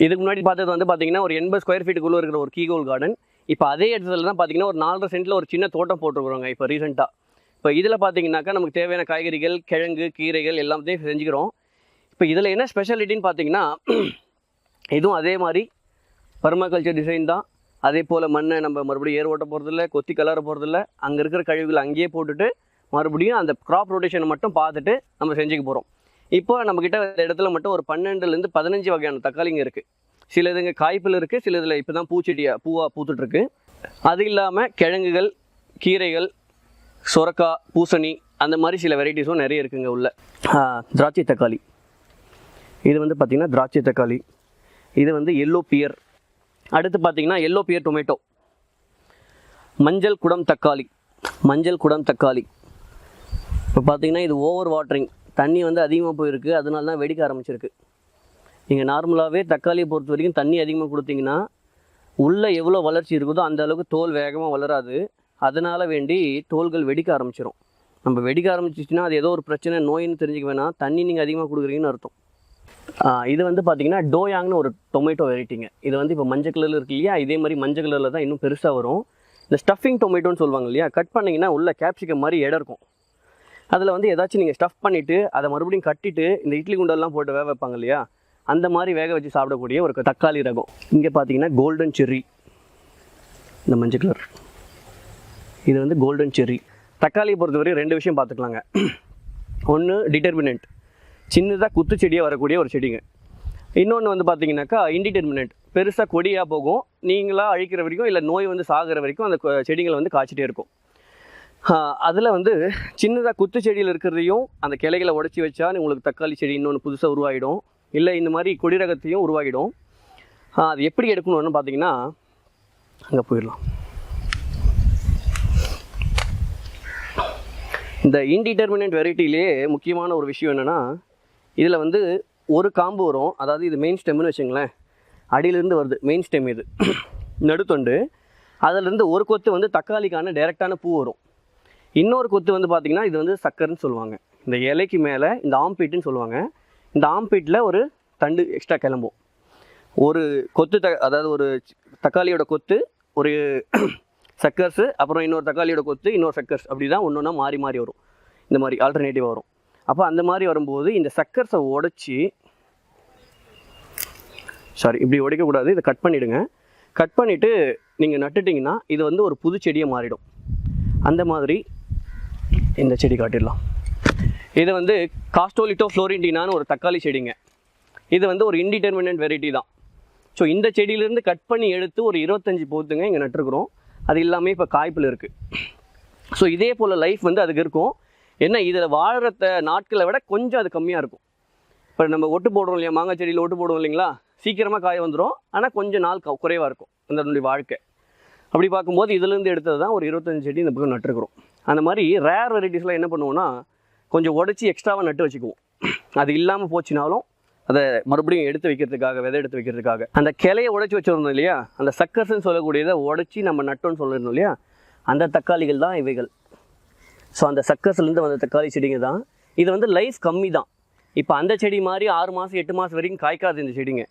இதுக்கு முன்னாடி பார்த்தது வந்து பார்த்தீங்கன்னா ஒரு 80 ஸ்கொயர் ஃபீட்டுக்குள்ளே இருக்கிற ஒரு கீகோல் கார்டன். இப்போ அதே இடத்துல தான் பார்த்தீங்கன்னா ஒரு 4.5 சென்ட்டில் ஒரு சின்ன தோட்டம் போட்டுருக்குறோங்க இப்போ ரீசெண்டாக. இப்போ இதில் பார்த்தீங்கன்னாக்கா நமக்கு தேவையான காய்கறிகள், கிழங்கு, கீரைகள் எல்லாத்தையும் செஞ்சுக்கிறோம். இப்போ இதில் என்ன ஸ்பெஷாலிட்டின்னு பார்த்தீங்கன்னா, இதுவும் அதே மாதிரி பர்மாகல்ச்சர் டிசைன் தான். அதே போல் மண்ணை நம்ம மறுபடியும் ஏர் ஓட்ட போகிறதில்ல, கொத்தி கலர போகிறதில்ல. அங்கே இருக்கிற கழிவுகள் அங்கேயே போட்டுட்டு மறுபடியும் அந்த க்ராப் ரொட்டேஷனை மட்டும் பார்த்துட்டு நம்ம செஞ்சுக்க போகிறோம். இப்போ நம்மக்கிட்ட இந்த இடத்துல மட்டும் ஒரு 12லேருந்து 15 வகையான தக்காளிங்க இருக்குது. சில இதுங்க காய்ப்பில் இருக்குது, சில இதில் இப்போ தான் பூவாக பூத்துட்ருக்கு. அது இல்லாமல் கிழங்குகள், கீரைகள், சொரக்காய், பூசணி அந்த மாதிரி சில வெரைட்டிஸும் நிறைய இருக்குங்க உள்ள. திராட்சை தக்காளி, இது வந்து பார்த்திங்கன்னா திராட்சை தக்காளி. இது வந்து எல்லோ பியர். அடுத்து பார்த்திங்கன்னா எல்லோ பியர் டொமேட்டோ. மஞ்சள் குடம் தக்காளி. இப்போ பார்த்திங்கன்னா இது ஓவர் வாட்டரிங், தண்ணி வந்து அதிகமாக போயிருக்கு, அதனால தான் வெடிக்க ஆரம்பிச்சிருக்கு. நீங்கள் நார்மலாகவே தக்காளியை பொறுத்த வரைக்கும் தண்ணி அதிகமாக கொடுத்தீங்கன்னா உள்ளே எவ்வளோ வளர்ச்சி இருக்குதோ அந்த அளவுக்கு தோல் வேகமாக வளராது. அதனால் வேண்டி தோல்கள் வெடிக்க ஆரம்பிச்சிடும். நம்ம வெடிக்க ஆரம்பிச்சிச்சுன்னா அது ஏதோ ஒரு பிரச்சனை, நோயின்னு தெரிஞ்சுக்க வேணாம், தண்ணி நீங்கள் அதிகமாக கொடுக்குறீங்கன்னு அர்த்தம். இது வந்து பார்த்திங்கன்னா டோயாங்னு ஒரு டொமேட்டோ வெரைட்டிங்க. இது வந்து இப்போ மஞ்சள் கலரில் இருக்கு இல்லையா, இதே மாதிரி மஞ்சள் கலரில் தான் இன்னும் பெருசாக வரும். இந்த ஸ்டஃபிங் டொமேட்டோன்னு சொல்லுவாங்க இல்லையா, கட் பண்ணிங்கன்னா உள்ள கேப்சிகம் மாதிரி இடம் இருக்கும். அதில் வந்து ஏதாச்சும் நீங்கள் ஸ்டஃப் பண்ணிவிட்டு அதை மறுபடியும் கட்டிட்டு இந்த இட்லி குண்டெல்லாம் போட்டு வேக வைப்பாங்க இல்லையா, அந்த மாதிரி வேக வச்சு சாப்பிடக்கூடிய ஒரு தக்காளி ரகம். இங்கே பார்த்தீங்கன்னா கோல்டன் செர்ரி, இந்த மஞ்சள் கலர், இது வந்து கோல்டன் செர்ரி. தக்காளியை பொறுத்தவரை 2 விஷயம் பார்த்துக்கலாங்க. ஒன்று டிட்டர்மினன்ட், சின்னதாக குத்து செடியாக வரக்கூடிய ஒரு செடிங்க. இன்னொன்று வந்து பார்த்தீங்கன்னாக்கா இன்டிட்டர்மினன்ட், பெருசாக கொடியாக போகும், நீங்களாக அழிக்கிற வரைக்கும் இல்லை நோய் வந்து சாகிற வரைக்கும் அந்த செடிகளை வந்து காய்ச்சிட்டே இருக்கும். அதில் வந்து சின்னதாக குத்து செடியில் இருக்கிறதையும் அந்த கிளைகளை உடச்சி வச்சா உங்களுக்கு தக்காளி செடி இன்னொன்று புதுசாக உருவாகிடும், இல்லை இந்த மாதிரி கொடி ரகத்தையும் உருவாகிடும். அது எப்படி எடுக்கணும்னு பார்த்தீங்கன்னா அங்கே போயிடலாம். இந்த இன்டிட்டர்மினன்ட் வெரைட்டிலே முக்கியமான ஒரு விஷயம் என்னென்னா, இதில் வந்து ஒரு காம்பு வரும், அதாவது இது மெயின் ஸ்டெம்னு வச்சுங்களேன், அடியிலேருந்து வருது மெயின் ஸ்டெம், இது நடுத்தொண்டு. அதிலேருந்து ஒரு கொத்து வந்து தக்காளிக்கான டைரெக்டான பூ வரும். இன்னொரு கொத்து வந்து பார்த்திங்கன்னா இது வந்து சக்கர்னு சொல்லுவாங்க. இந்த இலைக்கு மேலே இந்த ஆம்பீட்டுன்னு சொல்லுவாங்க. இந்த ஆம்பீட்டில் ஒரு தண்டு எக்ஸ்ட்ரா கிளம்பும். ஒரு கொத்து அதாவது ஒரு தக்காளியோட கொத்து, ஒரு சக்கர்ஸு, அப்புறம் இன்னொரு தக்காளியோட கொத்து, இன்னொரு சக்கர்ஸ், அப்படி தான் ஒன்று ஒன்றா மாறி மாறி வரும். இந்த மாதிரி ஆல்டர்னேட்டிவாக வரும். அப்போ அந்த மாதிரி வரும்போது இந்த சக்கர்ஸை உடச்சி, இப்படி உடைக்கக்கூடாது, இதை கட் பண்ணிவிடுங்க. கட் பண்ணிவிட்டு நீங்கள் நட்டுட்டிங்கன்னா இது வந்து ஒரு புது செடியை மாறிடும். அந்த மாதிரி இந்த செடி காட்டிடலாம். இது வந்து காஸ்டோலிட்டோ ஃப்ளோரிண்டினான்னு ஒரு தக்காளி செடிங்க. இது வந்து ஒரு இன்டிட்டர்மினன்ட் வெரைட்டி தான். ஸோ இந்த செடியிலேருந்து கட் பண்ணி எடுத்து ஒரு 25 போத்துங்க இங்கே நட்டுருக்குறோம். அது எல்லாமே இப்போ காய்ப்பில் இருக்குது. ஸோ இதே போல் லைஃப் வந்து அதுக்கு இருக்கும். என்ன, இதில் வாழற நாட்களை விட கொஞ்சம் அது கம்மியாக இருக்கும். இப்போ நம்ம ஒட்டு போடுறோம் இல்லையா, மாங்காய் செடியில் ஒட்டு போடுவோம் இல்லைங்களா, சீக்கிரமாக காய் வந்துடும், ஆனால் கொஞ்சம் நாள் குறைவாக இருக்கும் அதனுடைய வாழ்க்கை. அப்படி பார்க்கும்போது இதுலேருந்து எடுத்தது தான் ஒரு 25 செடி இந்த பக்கம் நட்டுருக்குறோம். அந்த மாதிரி ரேர் வெரைட்டிஸ்லாம் என்ன பண்ணுவோன்னா கொஞ்சம் உடச்சி எக்ஸ்ட்ராவாக நட்டு வச்சுக்குவோம். அது இல்லாமல் போச்சுனாலும் அதை மறுபடியும் எடுத்து வைக்கிறதுக்காக, விதை எடுத்து வைக்கிறதுக்காக அந்த கிளையை உடச்சி வச்சுருந்தோம் இல்லையா, அந்த சக்கர்ஸ்ன்னு சொல்லக்கூடியதை உடச்சி நம்ம நட்டோன்னு சொல்லியிருந்தோம் இல்லையா, அந்த தக்காளிகள் தான் இவைகள். ஸோ அந்த சக்கர்ஸ்லேருந்து வந்த தக்காளி செடிங்க தான். இது வந்து லைஃப் கம்மி தான். இப்போ அந்த செடி மாதிரி 6 மாதம் 8 மாதம் வரைக்கும் காய்க்காது இந்த செடிங்க,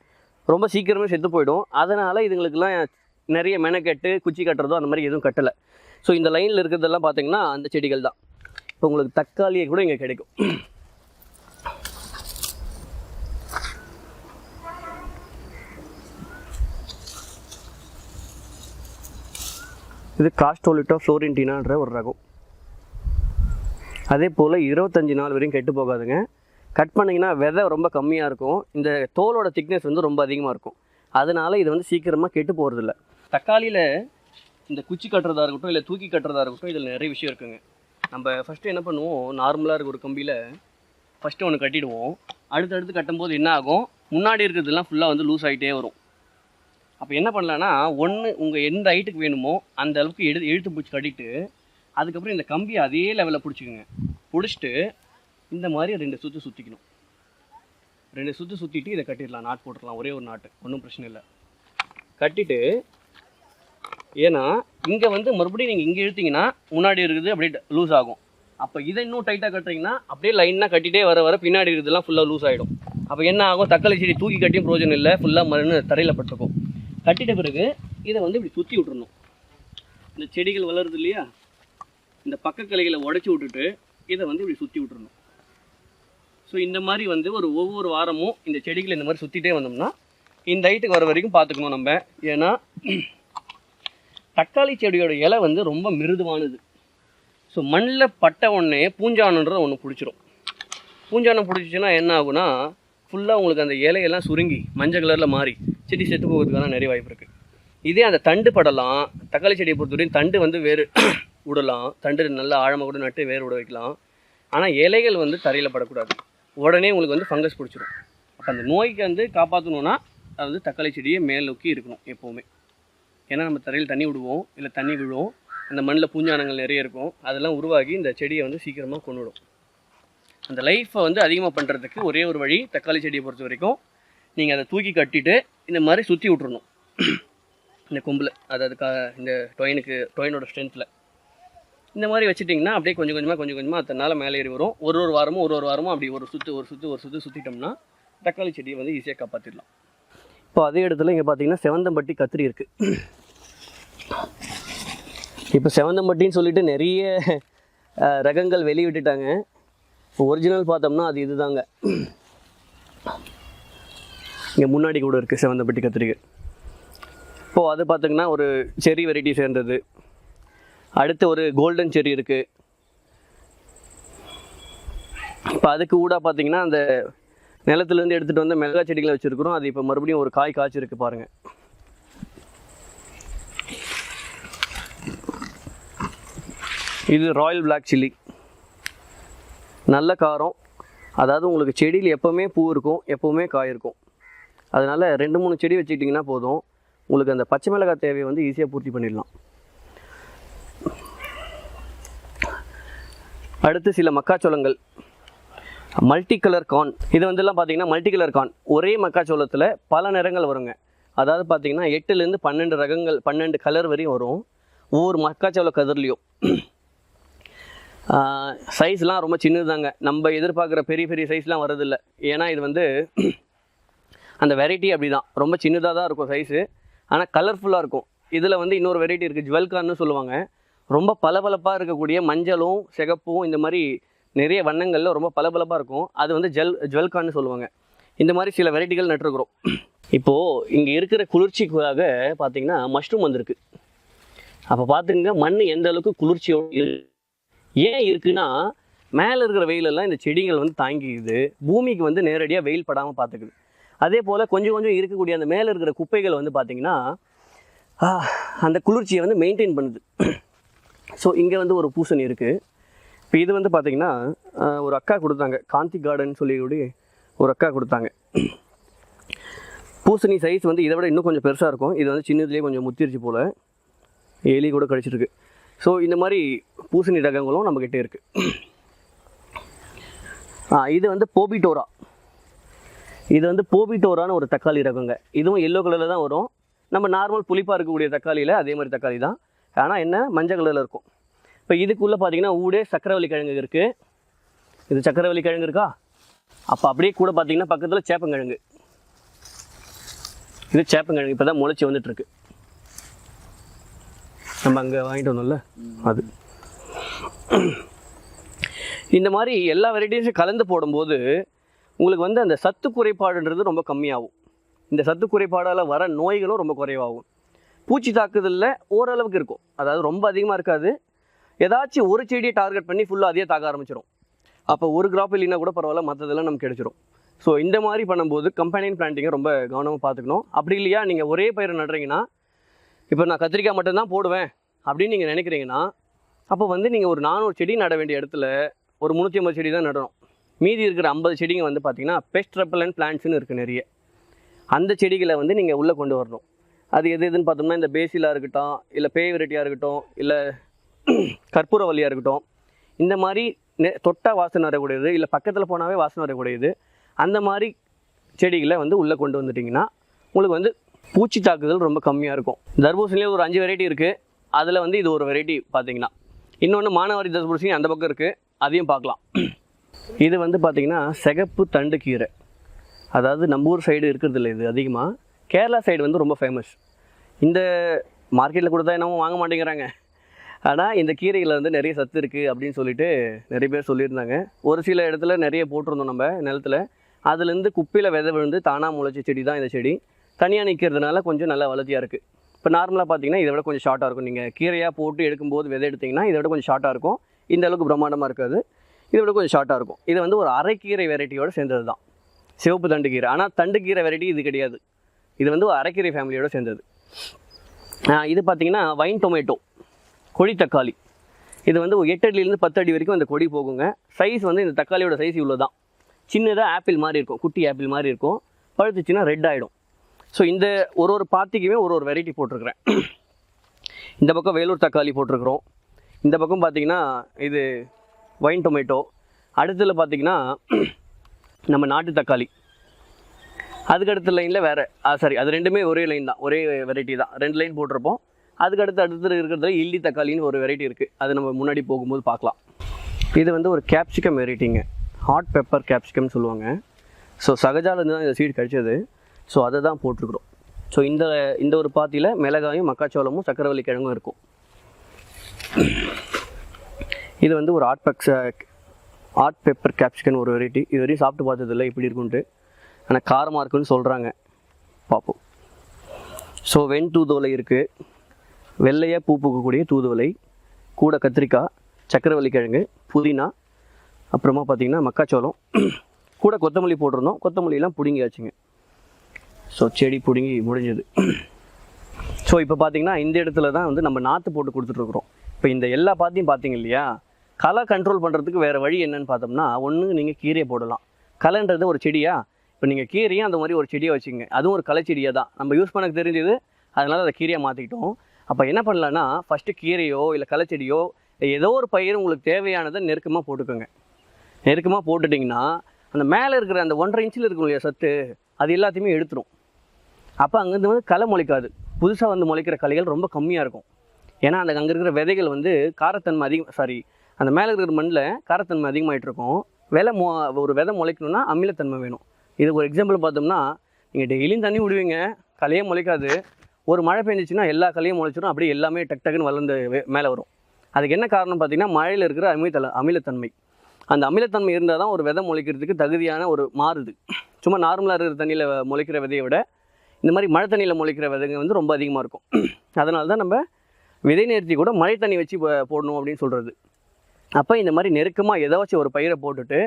ரொம்ப சீக்கிரமே செத்து போயிடும். அதனால் இதுங்களுக்கெல்லாம் நிறைய மெனக்கெட்டு குச்சி கட்டுறதோ அந்த மாதிரி எதுவும் கட்டலை. ஸோ இந்த லைனில் இருக்கிறதெல்லாம் பார்த்திங்கன்னா அந்த செடிகள் தான். இப்போ உங்களுக்கு தக்காளியை கூட இங்கே கிடைக்கும். இது காஸ்டோலிட்டோ ஃப்ளோரிண்டினான்ற ஒரு ரகம். அதே போல் 25 நாள் வரையும் கெட்டு போகாதுங்க. கட் பண்ணிங்கன்னா விதை ரொம்ப கம்மியாக இருக்கும், இந்த தோலோட திக்னஸ் வந்து ரொம்ப அதிகமாக இருக்கும். அதனால் இது வந்து சீக்கிரமாக கெட்டு போகிறதில்ல. தக்காளியில் இந்த குச்சி கட்டுறதா இருக்கட்டும், இல்லை தூக்கி கட்டுறதா இருக்கட்டும், இதில் நிறைய விஷயம் இருக்குங்க. நம்ம ஃபஸ்ட்டு என்ன பண்ணுவோம், நார்மலாக இருக்க ஒரு கம்பியில் ஃபஸ்ட்டு ஒன்று கட்டிடுவோம். அடுத்தடுத்து கட்டும்போது என்ன ஆகும், முன்னாடி இருக்கிறதுலாம் ஃபுல்லாக வந்து லூஸ் ஆகிட்டே வரும். அப்போ என்ன பண்ணலான்னா, ஒன்று உங்கள் எந்த ஹைட்டுக்கு வேணுமோ அந்த அளவுக்கு இழுத்து பிடிச்சி கட்டிட்டு, அதுக்கப்புறம் இந்த கம்பியை அதே லெவலில் பிடிச்சிக்கோங்க. பிடிச்சிட்டு இந்த மாதிரி 2 சுற்று சுற்றிக்கணும். 2 சுற்று சுற்றிட்டு இதை கட்டிடலாம், நாட் போட்டுடலாம், ஒரே ஒரு நாட்டு, ஒன்றும் பிரச்சனை இல்லை. கட்டிட்டு, ஏன்னா இங்கே வந்து மறுபடியும் நீங்கள் இங்கே இழுத்திங்கன்னா முன்னாடி இருக்குது அப்படியே லூஸ் ஆகும். அப்போ இதை இன்னும் டைட்டாக கட்டுறீங்கன்னா அப்படியே லைனாக கட்டிகிட்டே வர பின்னாடி இருக்கிறதுலாம் ஃபுல்லாக லூஸ் ஆகிடும். அப்போ என்ன ஆகும், தக்காளி செடி தூக்கி கட்டியும் பிரயோஜனம் இல்லை, ஃபுல்லாக மண் தரையில் பட்டுக்கும். கட்டிட்ட பிறகு இதை வந்து இப்படி சுற்றி விட்டுறணும். இந்த செடிகள் வளருது இல்லையா, இந்த பக்க கிளைகளை உடச்சி விட்டுட்டு இதை வந்து இப்படி சுற்றி விட்டுறணும். ஸோ இந்த மாதிரி வந்து ஒவ்வொரு வாரமும் இந்த செடிகளை இந்த மாதிரி சுற்றிட்டே வந்தோம்னா இந்த ஹைட்டுக்கு வர வரைக்கும் பார்த்துக்கணும் நம்ம. ஏன்னா தக்காளி செடியோட இலை வந்து ரொம்ப மிருதுவானது. ஸோ மண்ணில் பட்ட உடனே பூஞ்சானன்றதை ஒன்று பிடிச்சிரும். பூஞ்சானம் பிடிச்சிச்சின்னா என்ன ஆகுனா, ஃபுல்லாக உங்களுக்கு அந்த இலையெல்லாம் சுருங்கி மஞ்சள் கலரில் மாறி செடி செத்து போகிறதுக்கான நிறைய வாய்ப்பு இருக்குது. இதே அந்த தண்டு படலாம். தக்காளி செடியை பொறுத்தவரையும் தண்டு வந்து வேறு விடலாம், தண்டு நல்லா ஆழமாக கூட நட்டு வேறு விட வைக்கலாம். ஆனால் இலைகள் வந்து தரையில் படக்கூடாது, உடனே உங்களுக்கு வந்து ஃபங்கஸ் பிடிச்சிடும். அப்போ அந்த நோய்க்கு வந்து காப்பாற்றணுன்னா அது வந்து தக்காளி செடியை மேல் நோக்கி இருக்கணும் எப்போவுமே. ஏன்னா நம்ம தரையில் தண்ணி விடுவோம், இல்லை தண்ணி விழுவோம், அந்த மண்ணில் பூஞ்சானங்கள் நிறைய இருக்கும், அதெல்லாம் உருவாகி இந்த செடியை வந்து சீக்கிரமாக கொண்டுவிடும். அந்த லைஃப்பை வந்து அதிகமாக பண்ணுறதுக்கு ஒரே ஒரு வழி, தக்காளி செடியை பொறுத்த வரைக்கும் நீங்கள் அதை தூக்கி கட்டிட்டு இந்த மாதிரி சுற்றி விட்றணும் இந்த கொம்பில், அதாவது இந்த டொயினோட ஸ்ட்ரென்த்தில். இந்த மாதிரி வச்சுட்டிங்கன்னா அப்படியே கொஞ்சம் கொஞ்சமாக அதனால மேலே ஏறி வரும். ஒரு வாரமும் அப்படி ஒரு சுற்று சுற்றிட்டோம்னா தக்காளி செடியை வந்து ஈஸியாக காப்பாற்றிடலாம். இப்போ அதே இடத்துல இங்கே பார்த்தீங்கன்னா செவந்தம்பட்டி கத்திரி இருக்குது. இப்போ செவந்தம்பட்டின்னு சொல்லிட்டு நிறைய ரகங்கள் வெளியிட்டுட்டாங்க. இப்போ ஒரிஜினல் பார்த்தோம்னா அது இதுதாங்க. இங்கே முன்னாடி கூட இருக்குது செவந்தம்பட்டி கத்திரிக்காய். இப்போது அது பார்த்திங்கன்னா ஒரு செரி வெரைட்டி சேர்ந்தது. அடுத்து ஒரு கோல்டன் செரி இருக்குது. இப்போ அதுக்கு கூட பார்த்திங்கன்னா அந்த நிலத்துலேருந்து எடுத்துகிட்டு வந்து மிளகா செடிகளை வச்சுருக்குறோம். அது இப்போ மறுபடியும் ஒரு காய் காய்ச்சிருக்கு பாருங்கள். இது ராயல் பிளாக் சில்லி, நல்ல காரம். அதாவது உங்களுக்கு செடியில் எப்போவுமே பூ இருக்கும், எப்போவுமே காய் இருக்கும். அதனால் 2-3 செடி வச்சுக்கிட்டிங்கன்னா போதும், உங்களுக்கு அந்த பச்சை மிளகாய் தேவையை வந்து ஈஸியாக பூர்த்தி பண்ணிடலாம். அடுத்து சில மக்காச்சோளங்கள், மல்டி கலர் கார்ன். இது வந்துலாம் பார்த்திங்கன்னா மல்டி கலர் கார்ன், ஒரே மக்காச்சோளத்தில் பல நிறங்கள் வருங்க. அதாவது பார்த்திங்கன்னா 8லேருந்து 12 ரகங்கள், 12 கலர் வரையும் வரும் ஒவ்வொரு மக்காச்சோள கதிர்லேயும். சைஸ்லாம் ரொம்ப சின்னதாங்க, நம்ம எதிர்பார்க்குற பெரிய பெரிய சைஸ்லாம் வரதில்லை. ஏன்னா இது வந்து அந்த வெரைட்டி அப்படி தான், ரொம்ப சின்னதாக தான் இருக்கும் சைஸு, ஆனால் கலர்ஃபுல்லாக இருக்கும். இதில் வந்து இன்னொரு வெரைட்டி இருக்குது, ஜுவல் கார்ன்னு சொல்லுவாங்க. ரொம்ப பளபளப்பாக இருக்கக்கூடிய மஞ்சளும் சிகப்பும் இந்த மாதிரி நிறைய வண்ணங்களில் ரொம்ப பளபளப்பாக இருக்கும். அது வந்து ஜுவல் கார்ன்னு சொல்லுவாங்க. இந்த மாதிரி சில வெரைட்டிகள் நட்டுருக்குறோம். இப்போது இங்கே இருக்கிற குளிர்ச்சிக்காக பார்த்திங்கன்னா மஷ்ரூம் வந்திருக்கு. அப்போ பார்த்துங்க மண் எந்த அளவுக்கு குளிர்ச்சியோடு ஏன் இருக்குன்னா, மேலே இருக்கிற வெயிலெல்லாம் இந்த செடிகள் வந்து தாங்கிக்குது, பூமிக்கு வந்து நேரடியாக வெயில் படாமல் பார்த்துக்குது. அதே போல் கொஞ்சம் இருக்கக்கூடிய அந்த மேலே இருக்கிற குப்பைகள் வந்து பார்த்திங்கன்னா அந்த குளிர்ச்சியை வந்து மெயின்டைன் பண்ணுது. ஸோ இங்கே வந்து ஒரு பூசணி இருக்குது. இப்போ இது வந்து பார்த்திங்கன்னா ஒரு அக்கா கொடுத்தாங்க, காந்தி கார்டன் சொல்லி ஒரு அக்கா கொடுத்தாங்க. பூசணி சைஸ் வந்து இதை விட இன்னும் கொஞ்சம் பெருசாக இருக்கும். இது வந்து சின்னதுலேயே கொஞ்சம் முத்திருச்சு போல், எலி கூட கடிச்சிருக்கு. ஸோ இந்த மாதிரி பூசணி ரகங்களும் நம்மக்கிட்ட இருக்குது. இது வந்து போபிட்டோரா. இது வந்து போபிட்டோரான்னு ஒரு தக்காளி ரகங்க. இதுவும் எல்லோ கலரில் தான் வரும். நம்ம நார்மல் புளிப்பாக இருக்கக்கூடிய தக்காளியில் அதே மாதிரி தக்காளி தான், ஆனால் என்ன மஞ்சள் கலரில் இருக்கும். இப்போ இதுக்குள்ளே பார்த்தீங்கன்னா ஊடே சக்கரவள்ளி கிழங்கு இருக்குது. இது சக்கரவள்ளி கிழங்கு இருக்கா? அப்போ அப்படியே கூட பார்த்தீங்கன்னா பக்கத்தில் சேப்பங்கிழங்கு. இது சேப்பங்கிழங்கு இப்போ தான் முளைச்சி வந்துட்டுருக்கு. நம்ம அங்கே வாங்கிட்டு வந்தோம்ல அது. இந்த மாதிரி எல்லா வெரைட்டிஸும் கலந்து போடும்போது உங்களுக்கு வந்து அந்த சத்து குறைபாடுன்றது ரொம்ப கம்மியாகும். இந்த சத்து குறைபாடால் வர நோய்களும் ரொம்ப குறைவாகும். பூச்சி தாக்குதலில் ஓரளவுக்கு இருக்கும், அதாவது ரொம்ப அதிகமாக இருக்காது. ஏதாச்சும் ஒரு செடியை டார்கெட் பண்ணி ஃபுல்லாக அதையே தாக்க ஆரம்பிச்சிடும். அப்போ ஒரு கிராப் இல்லைன்னா கூட பரவாயில்ல, மற்றதெல்லாம் நமக்கு கிடைச்சிடும். ஸோ இந்த மாதிரி பண்ணும்போது கம்பெனியன் பிளான்ட்டிங்கை ரொம்ப கவனமாக பார்த்துக்கணும். அப்படி இல்லையா நீங்கள் ஒரே பயிரை நடுறீங்கன்னா, இப்போ நான் கத்திரிக்காய் மட்டும்தான் போடுவேன் அப்படின்னு நீங்கள் நினைக்கிறீங்கன்னா, அப்போ வந்து நீங்கள் ஒரு 400 செடி நட வேண்டிய இடத்துல ஒரு 350 செடி தான் நடணும். மீதி இருக்கிற 50 செடிங்க வந்து பார்த்திங்கன்னா பெஸ்ட் ரெப்பலண்ட் பிளான்ட்ஸ்னு இருக்குது நிறைய. அந்த செடிகளை வந்து நீங்கள் உள்ளே கொண்டு வரணும். அது எதுன்னு பார்த்தோம்னா இந்த பேசிலாக இருக்கட்டும், இல்லை பேய் வெரைட்டியாக இருக்கட்டும், இல்லை கற்பூரவல்லியாக இருக்கட்டும், இந்த மாதிரி தொட்டா வாசனை வரக்கூடியது, இல்லை பக்கத்தில் போனாவே வாசனை வரக்கூடியது, அந்த மாதிரி செடிகளை வந்து உள்ளே கொண்டு வந்துட்டிங்கன்னா உங்களுக்கு வந்து பூச்சி தாக்குதல் ரொம்ப கம்மியாக இருக்கும். தர்பூசணிலே ஒரு 5 வெரைட்டி இருக்குது. அதில் வந்து இது ஒரு வெரைட்டி பார்த்திங்கன்னா. இன்னொன்று மானாவாரி தர்பூசணி அந்த பக்கம் இருக்குது, அதையும் பார்க்கலாம். இது வந்து பார்த்திங்கன்னா சிகப்பு தண்டு கீரை. அதாவது நம்ம ஊர் சைடு இருக்கிறது இல்லை இது அதிகமாக. கேரளா சைடு வந்து ரொம்ப ஃபேமஸ். இந்த மார்க்கெட்டில் கொடுத்தா என்னமோ வாங்க மாட்டேங்கிறாங்க. ஆனால் இந்த கீரையில் வந்து நிறைய சத்து இருக்குது அப்படின்னு சொல்லிட்டு நிறைய பேர் சொல்லியிருந்தாங்க. ஒரு சில இடத்துல நிறைய போட்டிருந்தோம் நம்ம நிலத்தில். அதுலேருந்து குப்பையில் விதை விழுந்து தானாக முளைச்ச செடி தான் இந்த செடி. தனியாக நிற்கிறதுனால கொஞ்சம் நல்லா வளர்த்தியாக இருக்குது. இப்போ நார்மலாக பார்த்தீங்கன்னா இதை விட கொஞ்சம் ஷார்ட்டாக இருக்கும். நீங்கள் கீரையாக போட்டு எடுக்கும்போது விதை எடுத்திங்கன்னா இதை விட கொஞ்சம் ஷார்ட்டாக இருக்கும். இந்த அளவுக்கு பிரம்மாண்டமாக இருக்காது, இதை விட கொஞ்சம் ஷார்ட்டாக இருக்கும். இது வந்து ஒரு அரைக்கீரை வெரைட்டியோடு சேர்ந்தது தான் சிவப்பு தண்டு கீரை. ஆனால் தண்டு கீரை வெரைட்டி இது கிடையாது. இது வந்து ஒரு அரைக்கீரை ஃபேமிலியோடு சேர்ந்தது. இது பார்த்திங்கன்னா வைன் டொமேட்டோ, கொடி தக்காளி. இது வந்து 8 அடியிலேருந்து 10 அடி வரைக்கும் இந்த கொடி போகுங்க. சைஸ் வந்து இந்த தக்காளியோட சைஸ் இவ்வளோ தான். சின்னதாக ஆப்பிள் மாதிரி இருக்கும், குட்டி ஆப்பிள் மாதிரி இருக்கும். பழுத்துச்சுன்னா ரெட் ஆகிடும். ஸோ இந்த ஒரு பாத்திக்குமே ஒரு வெரைட்டி போட்டிருக்கிறேன். இந்த பக்கம் வேலூர் தக்காளி போட்டிருக்கிறோம். இந்த பக்கம் பார்த்திங்கன்னா இது வைன் டொமேட்டோ. அடுத்ததில் பார்த்திங்கன்னா நம்ம நாட்டு தக்காளி. அதுக்கடுத்த லைனில் வேறு சாரி அது ரெண்டுமே ஒரே லைன் தான், ஒரே வெரைட்டி தான். 2 லைன் போட்டிருப்போம். அடுத்து இருக்கிறதுல இல்லி தக்காளின்னு ஒரு வெரைட்டி இருக்குது. அது நம்ம முன்னாடி போகும்போது பார்க்கலாம். இது வந்து ஒரு கேப்சிகம் வெரைட்டிங்க, ஹாட் பெப்பர் கேப்சிகம்னு சொல்லுவாங்க. ஸோ சகஜாலேருந்து தான் இந்த சீட் கழிச்சது. ஸோ அதை தான் போட்டிருக்குறோம். ஸோ இந்த ஒரு பாத்தியில் மிளகாயும் மக்காச்சோளமும் சக்கரவள்ளி கிழங்கும் இருக்கும். இது வந்து ஒரு ஹாட் பெப்பர் கேப்சிகம் ஒரு வெரைட்டி. இது வரையும் சாப்பிட்டு பார்த்ததில்லை இப்படி இருக்குன்ட்டு. ஆனால் காரமாக இருக்குன்னு சொல்கிறாங்க, பார்ப்போம். ஸோ வெண் தூதுவளை இருக்குது, வெள்ளையாக பூ பூக்கக்கூடிய தூதுவளை, கூட கத்திரிக்காய், சக்கரவள்ளி கிழங்கு, புதினா, அப்புறமா பார்த்திங்கன்னா மக்காச்சோளம், கூட கொத்தமல்லி போட்டிருந்தோம். கொத்தமல்லியெலாம் பிடுங்கியாச்சுங்க. ஸோ செடி பிடுங்கி முடிஞ்சது. ஸோ இப்போ பார்த்திங்கன்னா இந்த இடத்துல தான் வந்து நம்ம நாற்று போட்டு கொடுத்துட்ருக்குறோம். இப்போ இந்த எல்லா பாத்தியும் பார்த்திங்க இல்லையா, களை கண்ட்ரோல் பண்ணுறதுக்கு வேறு வழி என்னன்னு பார்த்தோம்னா, ஒன்று நீங்கள் கீரையை போடலாம். களைன்றது ஒரு செடியா, இப்போ நீங்கள் கீரையும் அந்த மாதிரி ஒரு செடியை வச்சுங்க. அதுவும் ஒரு களை செடியாக தான் நம்ம யூஸ் பண்ண தெரிஞ்சது. அதனால் அதை கீரையாக மாற்றிக்கிட்டோம். அப்போ என்ன பண்ணலான்னா, ஃபஸ்ட்டு கீரையோ இல்லை களைச்செடியோ ஏதோ ஒரு பயிர் உங்களுக்கு தேவையானதை நெருக்கமாக போட்டுக்கோங்க. நெருக்கமாக போட்டுட்டிங்கன்னா அந்த மேலே இருக்கிற அந்த 1.5 இன்ச்சில் இருக்கும் இல்லையா சத்து, அது எல்லாத்தையுமே எடுத்துரும். அப்போ அங்கேருந்து வந்து களை முளைக்காது. புதுசாக வந்து முளைக்கிற களைகள் ரொம்ப கம்மியாக இருக்கும். ஏன்னா அங்கே இருக்கிற விதைகள் வந்து காரத்தன்மை அந்த மேலே இருக்கிற மண்ணில் காரத்தன்மை அதிகமாகிட்டு இருக்கும். ஒரு விதை முளைக்கணும்னா அமிலத்தன்மை வேணும். இதுக்கு ஒரு எக்ஸாம்பிள் பார்த்தோம்னா, நீங்கள் டெய்லியும் தண்ணி விடுவீங்க, களையே முளைக்காது. ஒரு மழை பெஞ்சிச்சுன்னா எல்லா களையும் முளைச்சிடும். அப்படியே எல்லாமே டக்குன்னு வளர்ந்து மேலே வரும். அதுக்கு என்ன காரணம் பார்த்தீங்கன்னா, மழையில் இருக்கிற அமிலத்தன்மை. அந்த அமிலத்தன்மை இருந்தால் தான் ஒரு விதை முளைக்கிறதுக்கு தகுதியான ஒரு மாறுது. சும்மா நார்மலாக இருக்கிற தண்ணியில் முளைக்கிற விதையை விட இந்த மாதிரி மழை தண்ணியில் முளைக்கிற விதைங்க வந்து ரொம்ப அதிகமாக இருக்கும். அதனால தான் நம்ம விதை நேர்த்தி கூட மழை தண்ணி வச்சு போடணும் அப்படின்னு சொல்கிறது. அப்போ இந்த மாதிரி நெருக்கமாக ஏதாச்சும் ஒரு பயிரை போட்டுட்டு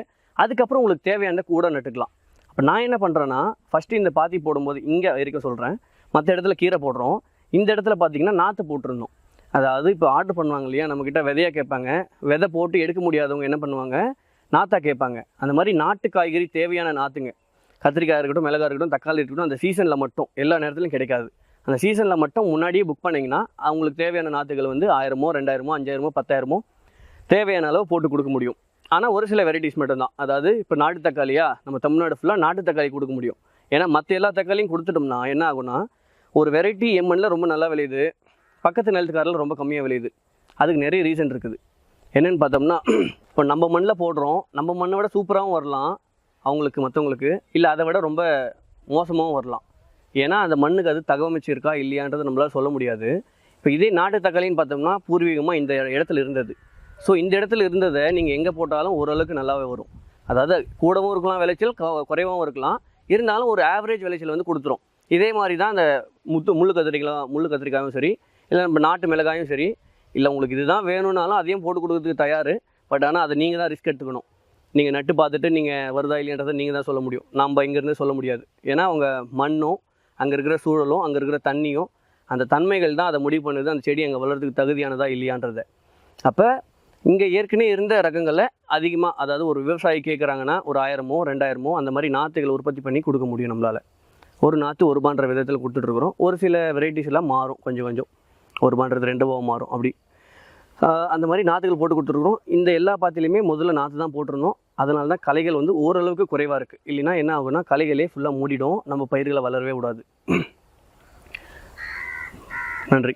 அதுக்கப்புறம் உங்களுக்கு தேவையான கூட நட்டுக்கலாம். அப்போ நான் என்ன பண்ணுறேன்னா, ஃபஸ்ட்டு இந்த பாத்தி போடும்போது இங்கே வரைக்கும் சொல்கிறேன், மற்ற இடத்துல கீரை போடுறோம். இந்த இடத்துல பார்த்திங்கன்னா நாற்று போட்டிருந்தோம். அதாவது இப்போ ஆர்டர் பண்ணுவாங்க இல்லையா, நம்மக்கிட்ட விதையாக கேட்பாங்க. விதை போட்டு எடுக்க முடியாதவங்க என்ன பண்ணுவாங்க, நாற்றா கேட்பாங்க. அந்த மாதிரி நாட்டு காய்கறி தேவையான நாற்றுங்க, கத்திரிக்காய் இருக்கட்டும், மிளகாய் இருக்கட்டும், தக்காளி இருக்கட்டும், அந்த சீசனில் மட்டும், எல்லா நேரத்துலையும் கிடைக்காது. அந்த சீசனில் மட்டும் முன்னாடியே புக் பண்ணிங்கன்னா அவங்களுக்கு தேவையான நாற்றுகள் வந்து 1000மோ 2000மோ 5000மோ 10,000மோ தேவையான அளவு போட்டு கொடுக்க முடியும். ஆனால் ஒரு சில வெரைட்டிஸ் மட்டும்தான். அதாவது இப்போ நாட்டு தக்காளியா, நம்ம தமிழ்நாடு ஃபுல்லாக நாட்டு தக்காளி கொடுக்க முடியும். ஏன்னா மற்ற எல்லா தக்காளியும் கொடுத்துட்டோம்னா என்ன ஆகும்னா, ஒரு வெரைட்டி எம்மண்ணில் ரொம்ப நல்லா விளையுது, பக்கத்து நிலத்துக்காரில் ரொம்ப கம்மியாக விளையுது. அதுக்கு நிறைய ரீசன் இருக்குது. என்னென்னு பார்த்தோம்னா, இப்போ நம்ம மண்ணில் போடுறோம், நம்ம மண்ணை விட சூப்பராகவும் வரலாம் அவங்களுக்கு, மற்றவங்களுக்கு, இல்லை அதை விட ரொம்ப மோசமாகவும் வரலாம். ஏன்னா அந்த மண்ணுக்கு அது தகவமைச்சிருக்கா இல்லையான்றது நம்மளால் சொல்ல முடியாது. இப்போ இதே நாட்டு தக்காளின்னு பார்த்தோம்னா பூர்வீகமாக இந்த இடத்துல இருந்தது. ஸோ இந்த இடத்துல இருந்ததை நீங்கள் எங்கே போட்டாலும் ஓரளவுக்கு நல்லாவே வரும். அதாவது கூடவும் இருக்கலாம் விளைச்சல், குறைவாகவும் இருக்கலாம். இருந்தாலும் ஒரு ஆவரேஜ் விளைச்சல் வந்து கொடுத்துரும். இதே மாதிரி தான் அந்த முள்ளு கத்திரிக்காயும் சரி, இல்லை நம்ம நாட்டு மிளகாயும் சரி, இல்லை உங்களுக்கு இதுதான் வேணும்னாலும் அதையும் போட்டு கொடுக்குறதுக்கு தயார். பட் ஆனால் அதை நீங்கள் தான் ரிஸ்க் எடுத்துக்கணும். நீங்கள் நட்டு பார்த்துட்டு நீங்கள் வருதா இல்லைன்றதை நீங்கள் தான் சொல்ல முடியும். நம்ம இங்கேருந்து சொல்ல முடியாது. ஏன்னா அவங்க மண்ணும் அங்கே இருக்கிற சூழலும் அங்கே இருக்கிற தண்ணியும் அந்த தன்மைகள் தான் அதை முடிவு பண்ணுது அந்த செடி அங்கே வளர்கிறதுக்கு தகுதியானதா இல்லையான்றதை. அப்போ இங்கே ஏற்கனவே இருந்த ரகங்களை அதிகமாக, அதாவது ஒரு விவசாயி கேட்குறாங்கன்னா ஒரு 1000மோ 2000மோ அந்த மாதிரி நாற்றுகள் உற்பத்தி பண்ணி கொடுக்க முடியும் நம்மளால். ஒரு நாற்று 1 ரூபான்ற விதத்தில் கொடுத்துட்ருக்குறோம். ஒரு சில வெரைட்டிஸ் எல்லாம் மாறும், கொஞ்சம் 1 ரூபான்றது 2 ரூபா மாறும். அப்படி அந்த மாதிரி நாற்றுகள் போட்டு கொடுத்துருக்குறோம். இந்த எல்லா பாத்திலையுமே முதல்ல நாற்று தான் போட்டிருந்தோம். அதனால தான் களைகள் வந்து ஓரளவுக்கு குறைவாக இருக்குது. இல்லைன்னா என்ன ஆகுனா களைகளே ஃபுல்லாக மூடிடும், நம்ம பயிர்களை வளரவே விடாது. நன்றி.